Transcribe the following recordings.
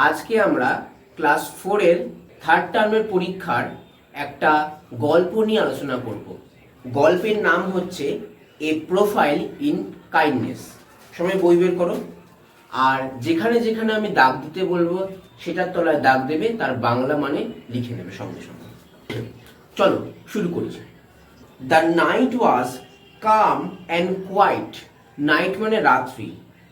আজকে আমরা class 4-এর third টার্মের পরীক্ষার একটা গল্প নিয়ে আলোচনা করব। গল্পের নাম হচ্ছে এ প্রোফাইল ইন কাইন্ডনেস। সবাই বই বের করো, আর যেখানে যেখানে আমি দাগ দিতে বলবো সেটার তলায় দাগ দেবে, তার বাংলা মানে লিখে নেবে সঙ্গে সঙ্গে। চলো শুরু করি। The night was calm and quiet. Night মানে রাত্রি,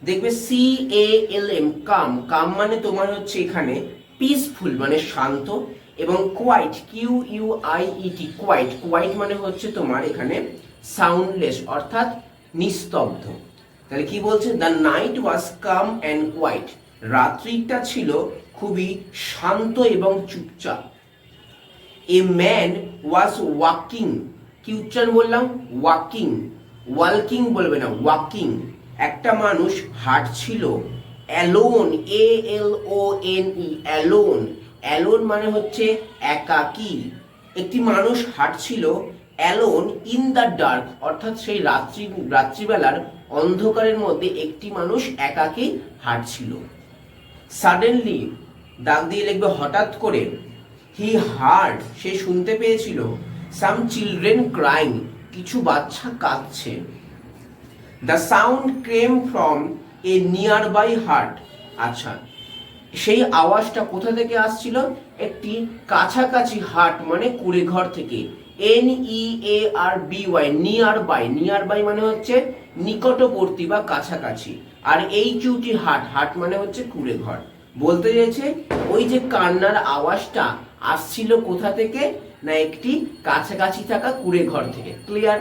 দেখবে CALM, কাম। কাম মানে তোমার হচ্ছে এখানে পিসফুল মানে শান্ত, এবং কোয়াইট QUIET, কোয়াইট। কোয়াইট মানে হচ্ছে তোমার এখানে সাউন্ডলেস অর্থাৎ নিস্তব্ধ। তাহলে কি বলছে? The night was calm and quiet, রাত্রিটা ছিল খুবই শান্ত এবং চুপচাপ। এ ম্যান ওয়াজ ওয়াকিং, কি উচ্চারণ বললাম? ওয়াকিং, ওয়ালকিং বলবে না, ওয়াকিং। একটা মানুষ হাঁটছিল। Alone, ALONE, alone. অ্যালোন মানে হচ্ছে একাকী। একটি মানুষ হাঁটছিল অ্যালোন ইন দ্য ডার্ক, অর্থাৎ সেই রাত্রিবেলার অন্ধকারের মধ্যে একটি মানুষ একাকী হাঁটছিল। সাডেনলি, দাগ দিয়ে লিখবে হঠাৎ করে। হি হার্ড, সে শুনতে পেয়েছিল। সাম চিলড্রেন ক্রাইং, কিছু বাচ্চা কাঁদছে। The sound came from a nearby hut. আচ্ছা, সেই আওয়াজটা কোথা থেকে আসছিল? একটি কাছাকাছি হাট মানে কুড়ে ঘর থেকে। NEARBY, nearby. Nearby মানে হচ্ছে নিকটবর্তী বা কাছাকাছি, আর HUT হাট, হাট মানে হচ্ছে কুড়ে ঘর। বলতে চাইছে ওই যে কান্নার আওয়াজটা আসছিল কোথা থেকে, না একটি কাছাকাছি থাকা কুড়ে ঘর থেকে। Clear?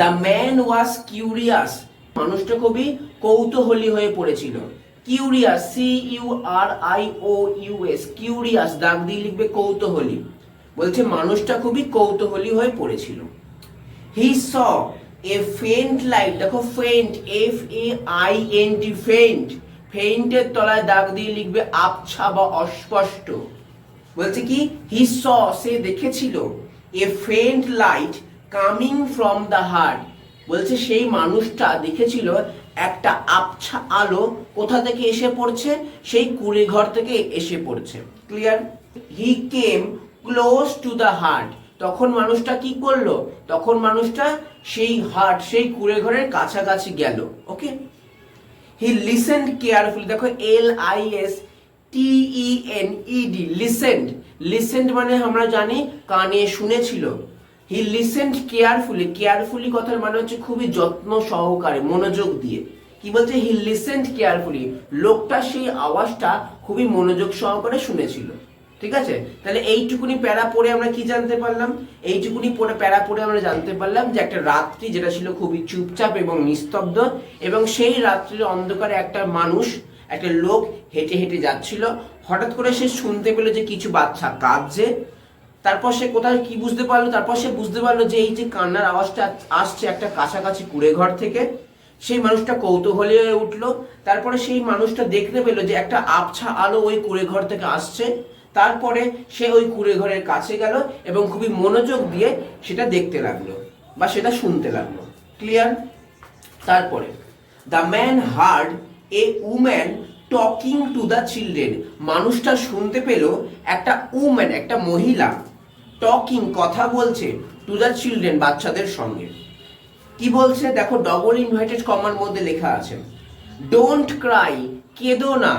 The man was curious, মানুষটা খুবই কৌতূহলী হয়ে পড়েছিল। কিউরিয়াস, CURIOUS, কিউরিয়াস, দাগ দিয়ে লিখবে কৌতূহলী। বলছে মানুষটা খুবই কৌতূহলী হয়ে পড়েছিল। হি স এ ফেন্ট লাইট, দেখো ফেন্ট, FAINT, ফেন্ট। ফেন্টের তলায় দাগ দিয়ে লিখবে আবছা বা অস্পষ্ট। বলছে কি? হি স, সে দেখেছিল। A faint light coming from the hut, বলছে সেই মানুষটা দেখেছিল একটা আবছা আলো কোথা থেকে এসে পড়ছে, সেই কুড়ে ঘর থেকে এসে পড়ছে। Clear? He came close to the heart, তখন মানুষটা কি করলো? তখন মানুষটা সেই হার্ট, সেই কুড়ে ঘরের কাছাকাছি গেল। ওকে। হি লিসেন্ড কেয়ারফুলি, দেখো LISTENED, লিসেন্ড। লিসেন্ড মানে আমরা জানি কানে শুনেছিল। হি লিসেন্ড কেয়ারফুলি, কেয়ারফুলি কথার মানে হচ্ছে খুবই যত্ন সহকারে, মনোযোগ দিয়ে। কি বলছে? হি লিসেন্ড কেয়ারফুলি, লোকটা সেই আওয়াজটা খুবই মনোযোগ সহকারে শুনেছিল। ঠিক আছে? তাহলে এইটুকুনি প্যারা পড়ে আমরা কি জানতে পারলাম? এইটুকুনি প্যারা পড়ে আমরা জানতে পারলাম যে একটা রাত্রি যেটা ছিল খুবই চুপচাপ এবং নিস্তব্ধ, এবং সেই রাত্রির অন্ধকারে একটা মানুষ, একটা লোক হেঁটে হেঁটে যাচ্ছিল। হঠাৎ করে সে শুনতে পেল যে কিছু বাচ্চা কাঁদছে। তারপর সে কোথায় কি বুঝতে পারলো? তারপর সে বুঝতে পারলো যে এই যে কান্নার আওয়াজটা আসছে একটা কাছাকাছি কুড়ে ঘর থেকে। সেই মানুষটা কৌতূহলী হয়ে উঠলো। তারপরে সেই মানুষটা দেখতে পেলো যে একটা আবছা আলো ওই কুড়ে ঘর থেকে আসছে। তারপরে সে ওই কুড়ে ঘরের কাছে গেল এবং খুবই মনোযোগ দিয়ে সেটা দেখতে লাগলো বা সেটা শুনতে লাগলো। ক্লিয়ার? তারপরে the man hard A woman talking to the children, মানুষটা শুনতে পেল একটা উম্যান, একটা মহিলা, টকিং কথা বলছে, টু দ্য চিলড্রেন বাচ্চাদের সঙ্গে। কি বলছে? দেখো ডবল ইনভার্টেড কমার মধ্যে লেখা আছে, ডোন্ট ক্রাই, কেঁদো না।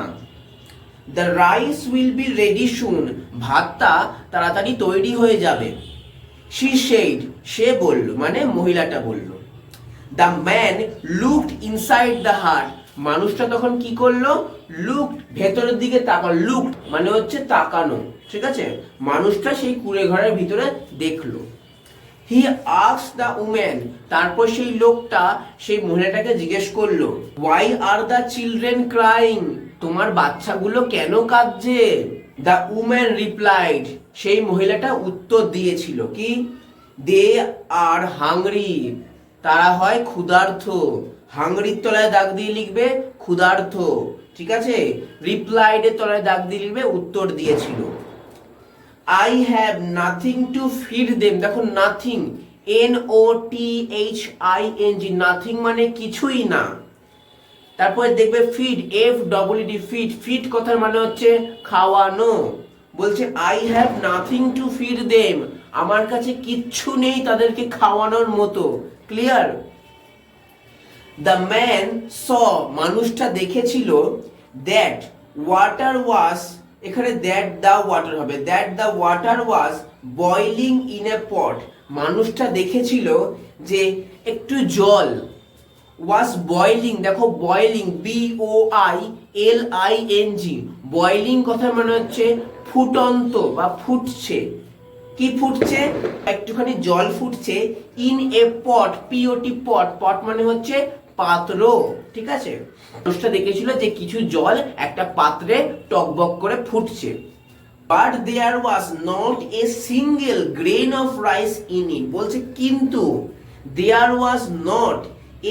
The rice will be ready সুন, ভাতটা তাড়াতাড়ি তৈরি হয়ে যাবে। শি সেইড, সে বলল, মানে মহিলাটা বলল। The man looked inside the heart, মানুষটা তখন কি করলো? লুকড, ভেতরের দিকে তাকালো। লুকড মানে হচ্ছে তাকানো। ঠিক আছে? মানুষটা সেই কুড়ে ঘরের ভিতরে দেখলো। হি আস্কড দ্য উম্যান, তারপর সেই লোকটা সেই মহিলাটাকে জিজ্ঞেস করলো, why are the children crying, তোমার বাচ্চাগুলো কেন কাঁদছে? দ্য উম্যান রিপ্লাইড, সেই মহিলাটা উত্তর দিয়েছিল কি? দে আর হাংরি, তারা হয় ক্ষুধার্ত। হাংরির তলায় দাগ দিয়ে লিখবে ক্ষুধার্ত। ঠিক আছে? রিপ্লাইডের তলায় দাগ দিয়ে লিখবে উত্তর দিয়েছিল। I have nothing to feed them, দেখো nothing, NOTHING, nothing মানে কিছুই না। তারপরে দেখবে ফিড, FEED, ফিড, ফিড কথার মানে হচ্ছে খাওয়ানো। বলছে I have nothing to feed them, আমার কাছে কিচ্ছু নেই তাদেরকে খাওয়ানোর মতো। ক্লিয়ার? দ্য ম্যান স, মানুষটা দেখেছিল, দ্যাট ওয়াটার ওয়াজ, এখানে দ্যাট দ্য ওয়াটার হবে, that the water was boiling in a পট, মানুষটা দেখেছিল যে একটু জল, ওয়াজ বয়লিং, দেখো বয়লিং, BOILING, বয়লিং কথার মানে হচ্ছে ফুটন্ত বা ফুটছে। কি ফুটছে? একটুখানি জল ফুটছে, ইন এ পট, POT, পট, পট মানে হচ্ছে পাত্র। ঠিক আছে, মানুষটা দেখেছিল যে কিছু জল একটা পাত্রে টকবক করে ফুটছে। But there was not a single grain of rice in it, বলছে কিন্তু there was not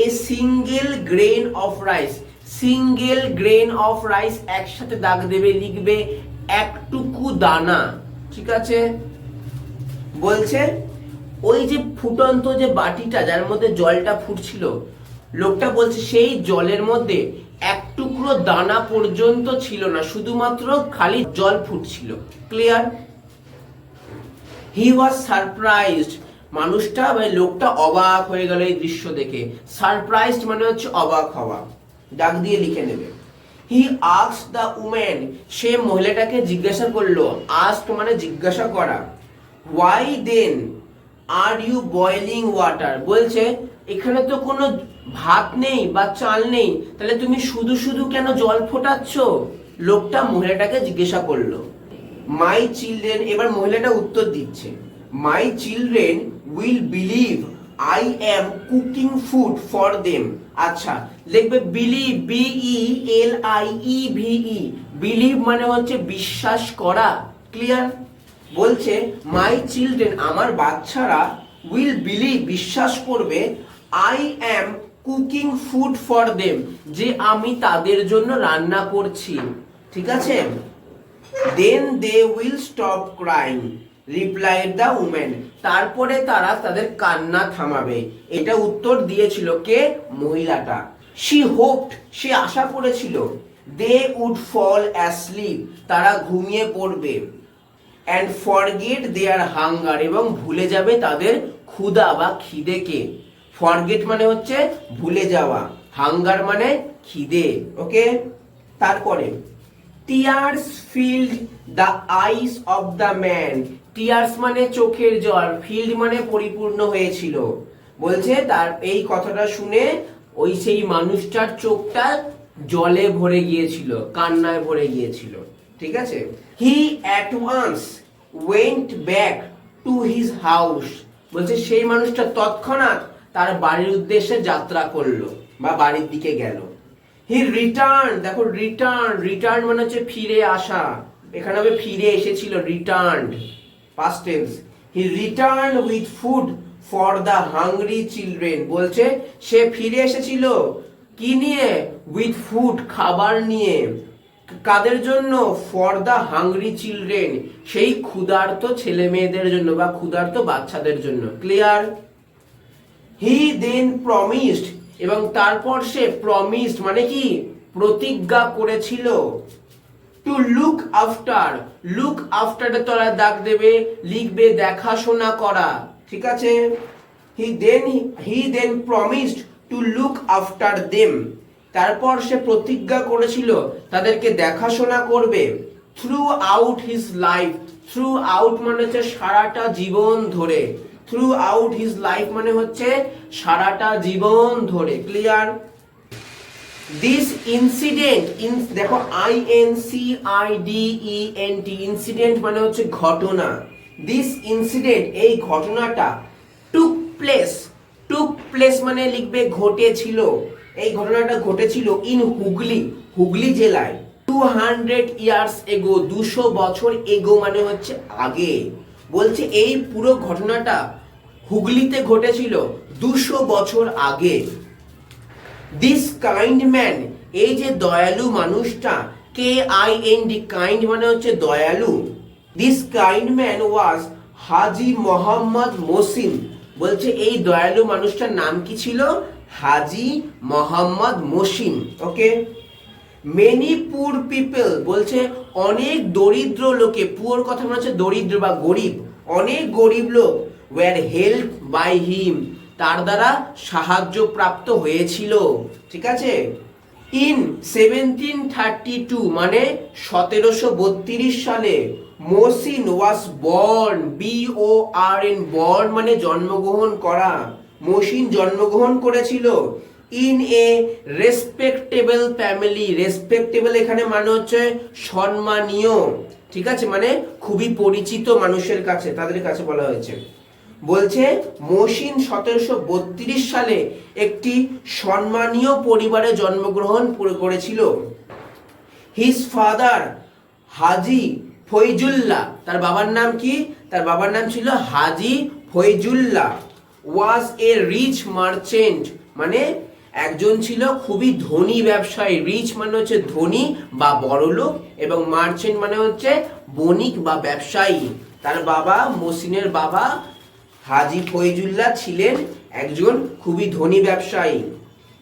a single grain of rice, single grain of rice একসাথে দাগ দেবে, লিখবে একটুকু দানা। ঠিক আছে, বলছে ওই যে ফুটন্ত যে বাটিটা যার মধ্যে জলটা ফুটছিল, লোকটা বলছে সেই জলের মধ্যে এক টুকরো দানা পর্যন্ত ছিল না, শুধুমাত্র খালি জল ফুটছিল। ক্লিয়ার? হি ওয়াজ সারপ্রাইজড, মানুষটা বা লোকটা অবাক হয়ে গেল এই দৃশ্য দেখে। সারপ্রাইজড মানে হচ্ছে অবাক হওয়া, দাগ দিয়ে লিখে নেবে। হি আস্কড দ্য উম্যান, সে মহিলাটাকে জিজ্ঞাসা করলো, আস্কড মানে জিজ্ঞাসা করা, why then are you boiling water, বলছে এখানে তো কোনো ভাত নেই বা চাল নেই, তাহলে তুমি শুধু শুধু কেন জল ফোটাচ্ছ? লোকটা মহিলাটাকে জিজ্ঞাসা করলো। মাই চিলড্রেন, এবার মহিলাটা উত্তর দিচ্ছে, my children will believe I am cooking food for them. আচ্ছা, দেখবে বিলিভ, BELIEVE, বিলিভ মানে হচ্ছে বিশ্বাস করা। ক্লিয়ার? বলছে মাই চিলড্রেন, আমার বাচ্চারা, উইল বিলিভ বিশ্বাস করবে, I am cooking food for them, যে আমি তাদের জন্য রান্না করছি। ঠিক আছে, then they will stop crying, replied the women, তারপরে তারা তাদের কান্না থামাবে। এটা উত্তর দিয়েছিল কে? মহিলাটা। শি হোপড, সে আশা করেছিল, দে উড ফল অ্যাসলিপ, তারা ঘুমিয়ে পড়বে, অ্যান্ড ফরগেট দেয়ার হাঙ্গার, এবং ভুলে যাবে তাদের ক্ষুধা বা খিদেকে। ফরগেট মানে হচ্ছে ভুলে যাওয়া, হাঙ্গার মানে খিদে। ওকে, তারপরে tears field the eyes of the man, tears মানে চোখের জল, ফিল্ড মানে পরিপূর্ণ হয়েছিল। বলছে তার এই কথাটা শুনে ওই সেই মানুষটার চোখটা জলে ভরে গিয়েছিল, কান্নায় ভরে গিয়েছিল। ঠিক আছে, he at once went back to his house, বলছে সেই মানুষটা তৎক্ষণাৎ তার বাড়ির উদ্দেশ্যে যাত্রা করলো বা বাড়ির দিকে গেল। হি রিটার্ন, দেখো রিটার্ন, রিটার্ন মানে হচ্ছে ফিরে আসা, এখানে হবে ফিরে এসেছিল, returned, past tense. He return with food for the hungry children, বলছে সে ফিরে এসেছিল কি নিয়ে? উইথ ফুড, খাবার নিয়ে। কাদের জন্য? ফর দ্য হাংরি চিলড্রেন, সেই ক্ষুধার্ত ছেলে মেয়েদের জন্য বা ক্ষুধার্ত বাচ্চাদের জন্য। ক্লিয়ার? হি দেন প্রমিসড, এবং তারপর সে প্রমিসড মানে কি? প্রতিজ্ঞা করেছিল, টু লুক আফটার, লুক আফটারে তোরা দাগ দেবে, লিখবে দেখাশোনা করা। ঠিক আছে, he then promised to look after them, তারপর সে প্রতিজ্ঞা করেছিল তাদেরকে দেখাশোনা করবে। Throughout his life, throughout মানে হচ্ছে সারাটা জীবন ধরে, থ্রু আউট হিজ লাইফ মানে হচ্ছে সারাটা জীবন ধরে। ক্লিয়ার? দিস ইনসিডেন্ট, দেখো INCIDENT, ইনসিডেন্ট মানে হচ্ছে ঘটনা। দিস ইনসিডেন্ট, এই ঘটনাটা, টুক প্লেস, টুক প্লেস মানে লিখবে ঘটেছিল, এই ঘটনাটা ঘটেছিল ইন হুগলি, হুগলি জেলায়, 200 ইয়ার্স এগো, 200 বছর এগো মানে হচ্ছে আগে। বলছে এই পুরো ঘটনাটা হুগলিতে ঘটেছিল 200 বছর আগে। দিস কাইন্ড ম্যান, এই যে দয়ালু মানুষটা, KIND, কাইন্ড মানে হচ্ছে দয়ালু। This kind man was Haji Mohammad Mohsin, বলছে এই দয়ালু মানুষটার নাম কি ছিল? হাজি মোহাম্মদ মহসিন। ওকে, মেনি পুর পিপল বলছে অনেক দরিদ্র লোকে, পুয়ার কথা মনে হচ্ছে দরিদ্র বা গরিব, অনেক গরিব লোক ওয়ার হেল্প বাই হিম, তার দ্বারা সাহায্য প্রাপ্ত হয়েছিল। ঠিক আছে, ইন 1732 মানে 1732 সালে Mohsin was born, BORN, born মানে জন্মগ্রহণ করা, মহসিন জন্মগ্রহণ করেছিল in a respectable family. Respectable এখানে মানে হচ্ছে সম্মানীয়, ঠিক আছে, মানে খুবই পরিচিত মানুষের কাছে, তাদের কাছে বলা হয়েছে। বলছে মহসিন 1732 সালে একটি সম্মানীয় পরিবারে জন্মগ্রহণ করেছিল। হিজ ফাদার হাজি ফৈজুল্লাহ, তার বাবার নাম কি? তার বাবার নাম ছিল হাজি ফৈজুল্লাহ। ওয়াজ এ রিচ মার্চেন্ট মানে একজন ছিল খুবই ধনী ব্যবসায়ী। রিচ মানে হচ্ছে ধনী বা বড়লোক, এবং মার্চেন্ট মানে হচ্ছে বণিক বা ব্যবসায়ী। তার বাবা, মহসিনের বাবা হাজি ফৈজুল্লাহ ছিলেন একজন খুবই ধনী ব্যবসায়ী।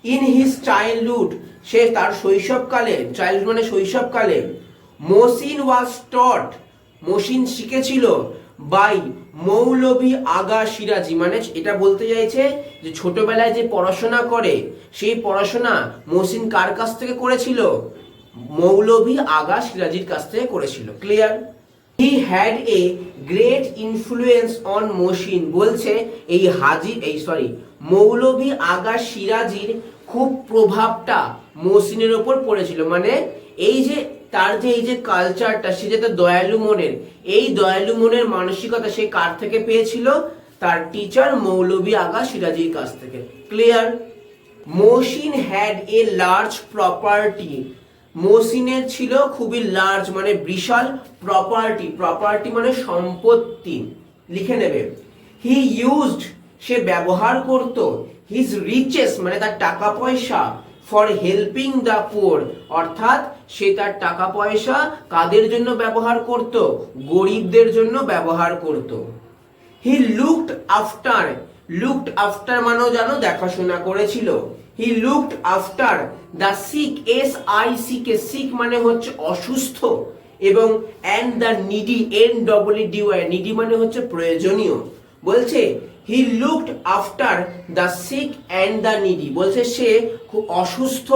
ইন হিজ চাইল্ডহুড, সে তার শৈশবকালে, চাইল্ড মানে শৈশবকালে, মহসিন ওয়াজ টট, মহসিন শিখেছিল বাই মৌলভী আগা সিরাজি, মানে এটা বলতে চাইছে যে ছোটবেলায় যে পড়াশোনা করে সেই পড়াশোনা মহসিন কার কাছ থেকে করেছিল? মৌলভী আগা সিরাজির কাছ থেকে করেছিল। Clear? He had a great influence on Mohsin, বলছে মৌলভী আগা সিরাজির খুব প্রভাবটা মহসিনের ওপর পড়েছিল। মানে এই যে তার যে এই যে কালচারটা, সে যে দয়ালু মনের, এই দয়ালু মনের মানসিকতা সে কার থেকে পেয়েছিল? তার টিচার মৌলভী আগা সিরাজির কাছ থেকে। Clear? Mohsin had a large property, মহসিনের ছিল খুবই লার্জ মানে বিশাল প্রপার্টি, প্রপার্টি মানে সম্পত্তি, লিখে নেবে। হি ইউজড, সে ব্যবহার করত, হিজ রিচেস মানে তার টাকা পয়সা, ফর হেল্পিং দ্য পুয়ার, অর্থাৎ সে তার টাকা পয়সা কাদের জন্য ব্যবহার করত? গরিবদের জন্য ব্যবহার করত। He looked after, looked after মানেও জানো দেখাশোনা করেছিল। He looked after the sick, SICK, sick মানে হচ্ছে অসুস্থ, এবং and the needy, NEEDY, needy মানে হচ্ছে প্রয়োজনীয়। বলছে he looked after the sick and the needy, বলছে সে খুব অসুস্থ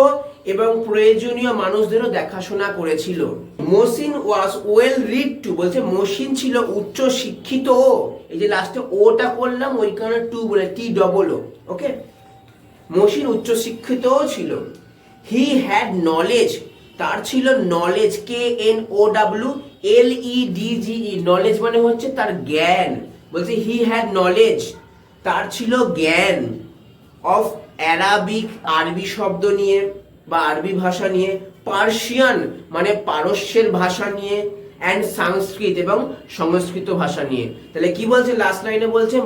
এবং প্রয়োজনীয় মানুষদেরও দেখাশোনা করেছিল। Mohsin was well read too, বলছে মহসিন ছিল উচ্চ শিক্ষিত। এই যে লাস্টে ওটা করলাম ওই কারণে টু বলে, TOO। ওকে, মহসিন উচ্চ শিক্ষিত ছিল। হি হ্যাড নলেজ, তার ছিল নলেজ, KNOWLEDGE, নলেজ মানে হচ্ছে তার জ্ঞান। বলছে হি হ্যাড নলেজ, তার ছিল জ্ঞান, অফ অ্যারাবিক, আরবি শব্দ নিয়ে বা আরবি ভাষা নিয়ে, পার্সিয়ান মানে পারস্যের ভাষা নিয়ে, অ্যান্ড সংস্কৃত এবং সংস্কৃত ভাষা নিয়ে। তাহলে কি বলছে লাস্ট লাইনে? বলছে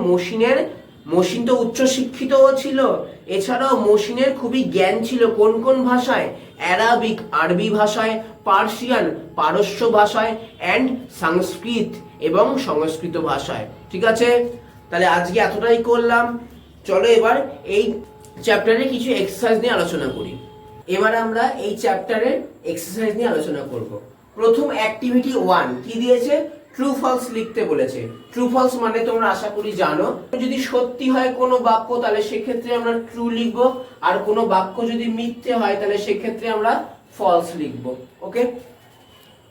মহসিন তো উচ্চ শিক্ষিতও ছিল, এছাড়াও মহসিনের খুবই জ্ঞান ছিল কোন কোন ভাষায়? অ্যারাবিক আরবি ভাষায়, পার্সিয়ান পারস্য ভাষায়, অ্যান্ড সংস্কৃত এবং সংস্কৃত ভাষায়। ঠিক আছে, তাহলে আজকে এতটাই করলাম। চলো এবার এই চ্যাপ্টারে কিছু এক্সারসাইজ নিয়ে আলোচনা করি। এবার আমরা এই চ্যাপ্টারের এক্সারসাইজ নিয়ে আলোচনা করব। প্রথম অ্যাক্টিভিটি 1 কি দিয়েছে? ট্রু ফলস লিখতে বলেছে। ট্রু ফলস মানে তোমরা আশা করি জানো, যদি সত্যি হয় কোনো বাক্য তাহলে সেক্ষেত্রে আমরা ট্রু লিখব, আর কোনো বাক্য যদি মিথ্যে হয় তাহলে সেক্ষেত্রে আমরা ফলস লিখব। ওকে,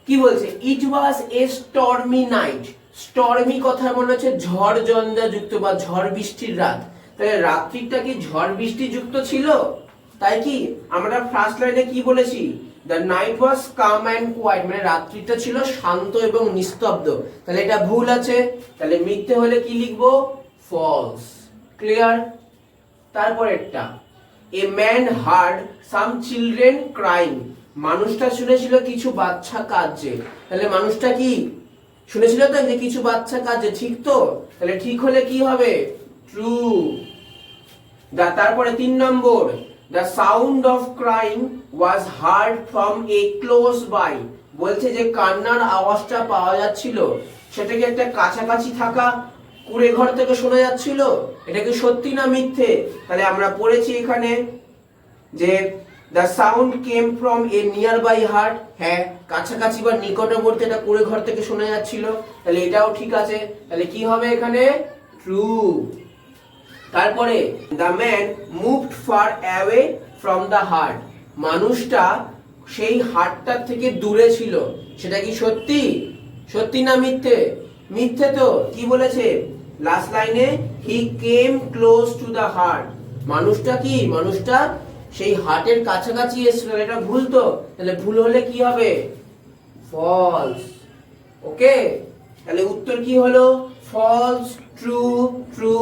কি বলছে? ইট ওয়াজ এ স্টর্মি নাইট, স্টর্মি কথা মনে হচ্ছে ঝড় ঝঞ্ঝা যুক্ত বা ঝড় বৃষ্টির রাত। তাহলে রাত্রিটা কি ঝড় বৃষ্টি যুক্ত ছিল? তাই কি আমরা ফার্স্ট লাইনে কি বলেছি? The night was calm and quiet, মানে রাত্রিটা ছিল শান্ত এবং নিস্তব্ধ। তাহলে এটা ভুল আছে, তাহলে মিথ্যে হলে কি লিখবো? ফলস। ক্লিয়ার? তারপরেরটা, a man hard some children crying, মানুষটা শুনেছিল কিছু বাচ্চা কাঁদছে। তাহলে মানুষটা কি শুনেছিল? তো যে কিছু বাচ্চা কাঁদছে, ঠিক তো? তাহলে ঠিক হলে কি হবে? ট্রু। তারপরে 3 নম্বর, the sound of crying was heard from a close by, বলছে যে কান্নার আওয়াজটা পাওয়া যাচ্ছিল সেটা কি একটা কাছাকাছি থাকা কুড়ে ঘর থেকে শোনা যাচ্ছিল, এটা কি সত্যি না মিথ্যে? তাহলে আমরা পড়েছি এখানে যে the sound came from a nearby heart, হ্যাঁ কাছাকাছি বা নিকটবর্তী এটা কুড়ে ঘর থেকে শোনা যাচ্ছিল, তাহলে এটাও ঠিক আছে। তাহলে কি হবে এখানে? ট্রু। তারপরে the man moved far away from the heart, মানুষটা সেই হার্টটার থেকে দূরে ছিল, সেটা কি সত্যি? সত্যি না মিথ্যে? মিথ্যে তো। কি বলেছে লাস্ট লাইনে? হি কেম ক্লোজ টু দ্য হার্ট, মানুষটা কি? মানুষটা সেই হার্টের কাছাকাছি এসেছিল, এটা ভুল তো। তাহলে ভুল হলে কি হবে? ফলস। ওকে, তাহলে উত্তর কি হলো? False, true, true,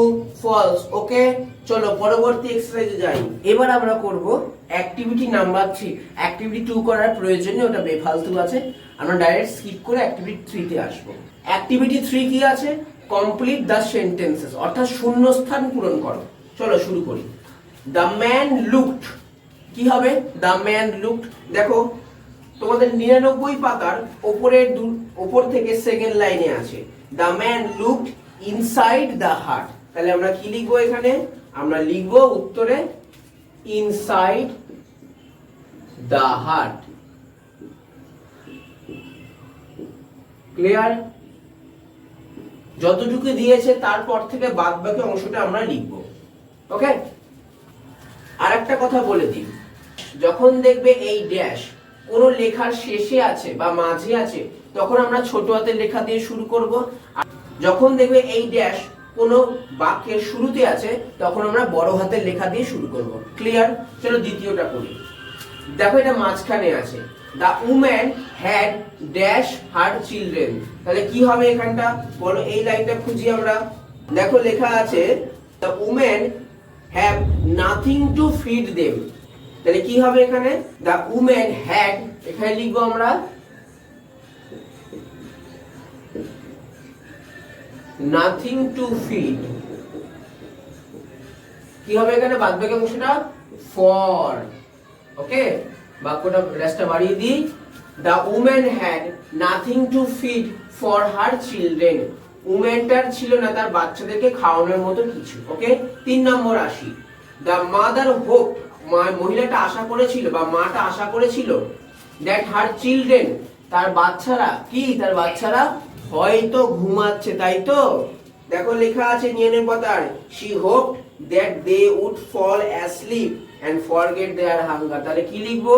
false. Okay, চলো পরবর্তী এক্সারসাইজে যাই। এবার আমরা করব অ্যাক্টিভিটি নাম্বার 3। অ্যাক্টিভিটি 2 করার প্রয়োজন নেই, ওটা বেফালতু আছে। আমরা ডাইরেক্ট স্কিপ করে অ্যাক্টিভিটি 3 তে আসব। অ্যাক্টিভিটি 3 কি আছে? কমপ্লিট দ্য সেন্টেন্সেস, অর্থাৎ শূন্যস্থান পূরণ করো। চলো শুরু করি। দ্য ম্যান লুকড, কি হবে? The man looked. দেখো তোমাদের 99 পাতার উপর থেকে সেকেন্ড লাইনে আছে the man looked inside the heart. তাহলে আমরা কি লিখবো এখানে? আমরা লিখবো উত্তরে ইনসাইড দ্য হার্ট। ক্লিয়ার? যতটুকু দিয়েছে তারপর থেকে বাদ বাকি অংশটা আমরা লিখবো। ওকে, আর একটা কথা বলে দিই, যখন দেখবে এই ড্যাশ কোনো লেখার শেষে আছে বা মাঝে আছে, তখন আমরা ছোট হাতের লেখা দিয়ে শুরু করব। আর যখন দেখবে এই ড্যাশ কোনো বাক্যের শুরুতে আছে, তখন আমরা বড় হাতের লেখা দিয়ে শুরু করব। ক্লিয়ার? চলো দ্বিতীয়টা করি। দেখো এটা মাঝখানে আছে the woman had dash her children. তাহলে কি হবে এখানটা বলো? এই লাইনটা খুঁজি আমরা। দেখো লেখা আছে the woman have nothing to feed them. তাহলে কি হবে এখানে? দ্য উম্যান হ্যাড, এখানে লিখবো আমরা নাথিং টু ফিড। কি হবে এখানে? বাদবাকি অংশটা ফর। ওকে, বাক্যটা রেস্টটা বাড়িয়ে দিই। The woman had nothing to feed for her children. উম্যানটার ছিল না তার বাচ্চাদেরকে খাওয়ানোর মতো কিছু। ওকে, 3 নম্বর আসি। দ্য মাদার হোপ, মহিলাটা আশা করেছিল বা মাটা আশা করেছিল দ্যাট হার চিলড্রেন, তার বাচ্চারা কি? তার বাচ্চারা হয়তো ঘুমাচ্ছে, তাই তো? দেখো লেখা আছে 99 পাতার she hoped that they would fall asleep and forget their hunger। তাহলে কি লিখবো?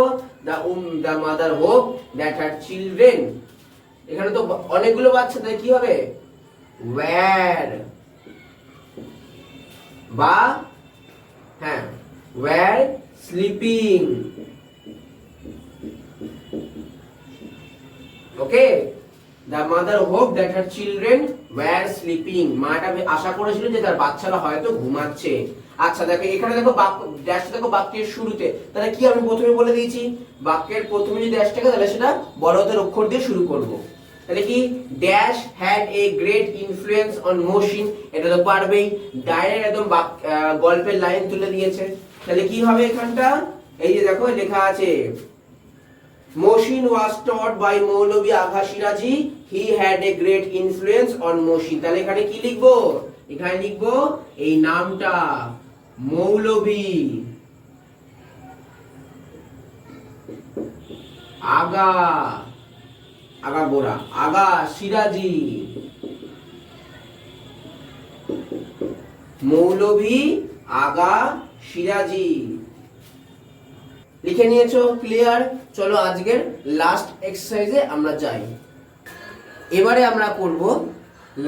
the mother hoped that her children, এখানে তো অনেকগুলো বাচ্চা, তাই কি হবে? were, বা হ্যাঁ were sleeping। Okay, the mother hoped that her children were sleeping। মাটা আশা করেছিল যে তার বাচ্চারা হয়তো ঘুমাচ্ছে। আচ্ছা দেখো এখানে দেখো ড্যাশ, দেখো বাক্যের শুরুতে, তাহলে কি আমি প্রথমে বলে দিয়েছি বাক্যের প্রথমে যদি ড্যাশ থাকে তাহলে সেটা বড় হাতের অক্ষর দিয়ে শুরু করব। তাহলে কি? Dash had a great influence on Mohsin, এটা তো পারবেই, ডাইরেক্ট একদম গল্পের লাইন তুলে দিয়েছে। তাহলে কি হবে এখানটা? এই যে দেখো লেখা আছে Mohsin was taught by Maulvi Agha Shirazi, he had a great influence on Mohsin। তাহলে এখানে কি লিখবো? এখানে লিখবো এই নামটা মৌলভী আগা, আগা গোরা, আগা সিরাজি, মৌলভী আগা সিরাজি। লিখে নিয়েছো? ক্লিয়ার? চলো আজকের লাস্ট এক্সারসাইজে আমরা যাই। এবারে আমরা করব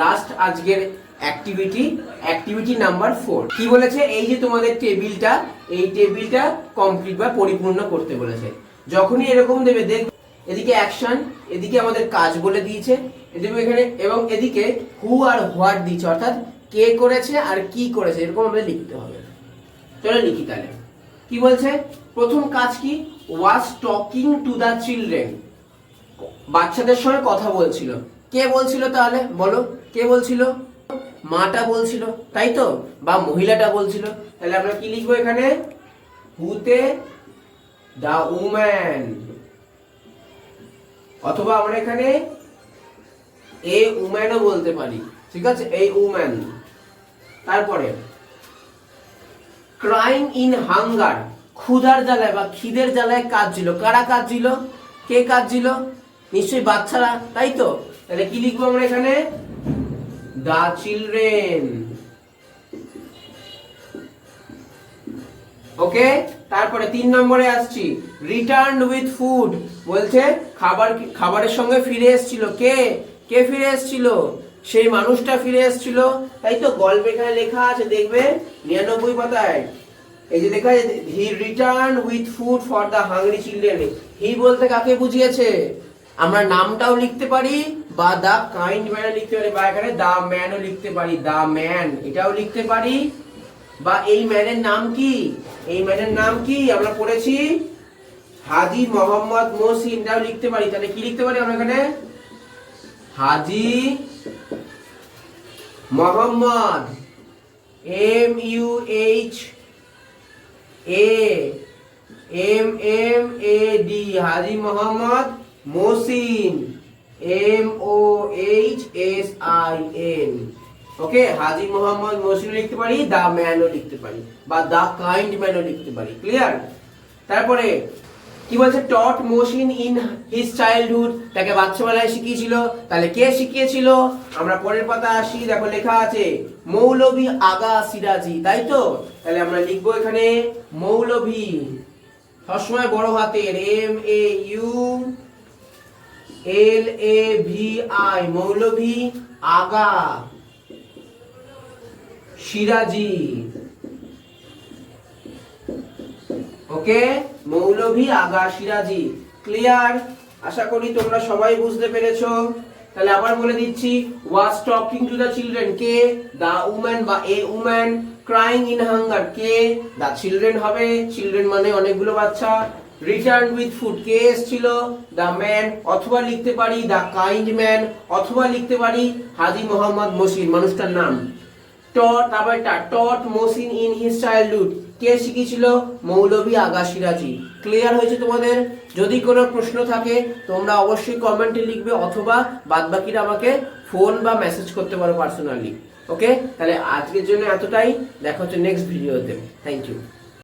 লাস্ট আজকের অ্যাক্টিভিটি নাম্বার 4। কি বলেছে? এই যে তোমাদের টেবিলটা, এই টেবিলটা কমপ্লিট বা পরিপূর্ণ করতে বলেছে। যখনই এরকম দেবে, দেখ এদিকে অ্যাকশন, এদিকে আমাদের কাজ বলে দিয়েছে, এদিকে এখানে, এবং এদিকে হু আর হোয়াট দিয়েছে, অর্থাৎ কে করেছে আর কি করেছে, এরকম আমাদের লিখতে হবে। চলো লিখি তাহলে। কি বলছে? প্রথম কাজ কি? ওয়াজ টকিং টু দ্য চিলড্রেন, বাচ্চাদের সঙ্গে কথা বলছিল। কে বলছিল তাহলে বলো? কে বলছিল? মাটা বলছিল, তাই তো? বা মহিলাটা বলছিল। তাহলে আমরা কি লিখবো এখানে? হুতে দ্য উম্যান, অথবা আমরা এখানে এ উম্যানও বলতে পারি। ঠিক আছে, এই উম্যান। তারপরে ক্রাইং ইন হাঙ্গার, ক্ষুধার জ্বালায় বা খিদের জ্বালায় কাঁদছিল। কারা কাঁদছিল? কে কাঁদছিল? নিশ্চয়ই বাচ্চারা, তাই তো? তাহলে কি লিখবো আমরা এখানে? The children. ওকে, তারপরে 3 নম্বরে আসছি, রিটার্ন উইথ ফুড, বলছে খাবারের সঙ্গে ফিরে এসেছিল। কে কে ফিরে এসেছিল? সেই মানুষটা ফিরে এসেছিল, তাই তো? গল্পে এখানে লেখা আছে, দেখবে 99 পাতায় এই যে লেখা আছে, he return with food for the hungry children. He বলতে কাকে বুঝিয়েছে? আমরা নামটাও লিখতে পারি বা দা কাইন্ড ম্যান লিখতে পারি, বা এখানে দা ম্যানও লিখতে পারি, দা ম্যান এটাও লিখতে পারি। বা এই ম্যানের নাম কি? এই ম্যানের নাম কি আমরা পড়েছি? হাজী মোহাম্মদ মহসিন, এটাও লিখতে পারি। তাহলে কি লিখতে পারি আমরা এখানে? Haji Mohammad, MUHAMMAD, Haji Mohammad Mohsin, MOHSIN। ওকে, হাজী মোহাম্মদ মহসিন লিখতে পারি, দা ম্যানও লিখতে পারি, বা দা কাইন্ড ম্যানও লিখতে পারি। ক্লিয়ার? তারপরে কি বলছে? টট মহসিন ইন হিজ চাইল্ডহুড, তাকে বাচ্চাবেলায় শিখিয়েছিল। তাহলে কে শিখিয়েছিল? আমরা পরের পাতা আসি, দেখো লেখা আছে মৌলভী আগা সিরাজি, তাই তো? তাহলে আমরা লিখবো এখানে মৌলভী, সবসময় বড় হাতের, MAULAVI, মৌলভী আগা সিরাজি। ওকে, মৌলভী আগা সিরাজি। ক্লিয়ার? আশা করি তোমরা সবাই বুঝতে পেরেছো। তাহলে আবার বলে দিচ্ছি, was talking to the children, কে? দা উম্যান বা a woman. Crying in hunger, কে? দা চিলড্রেন হবে, চিলড্রেন মানে অনেকগুলো বাচ্চা। রিটার্ন উইথ ফুড, কে এসেছিল? দা ম্যান, অথবা লিখতে পারি দা কাইন্ড ম্যান, অথবা লিখতে পারি হাজী মোহাম্মদ মহসিন, মানুষটার নাম। Taught Mohsin in his childhood, কে শিখিয়েছিল? মৌলভী আগা সিরাজি। ক্লিয়ার হয়েছে তোমাদের? যদি কোনো প্রশ্ন থাকে তোমরা অবশ্যই কমেন্টে লিখবে, অথবা বাদবাকিরা আমাকে ফোন বা মেসেজ করতে পারো পার্সোনালি। ওকে, তাহলে আজকের জন্য এতটাই, দেখা হচ্ছে নেক্সট ভিডিওতে। Thank you.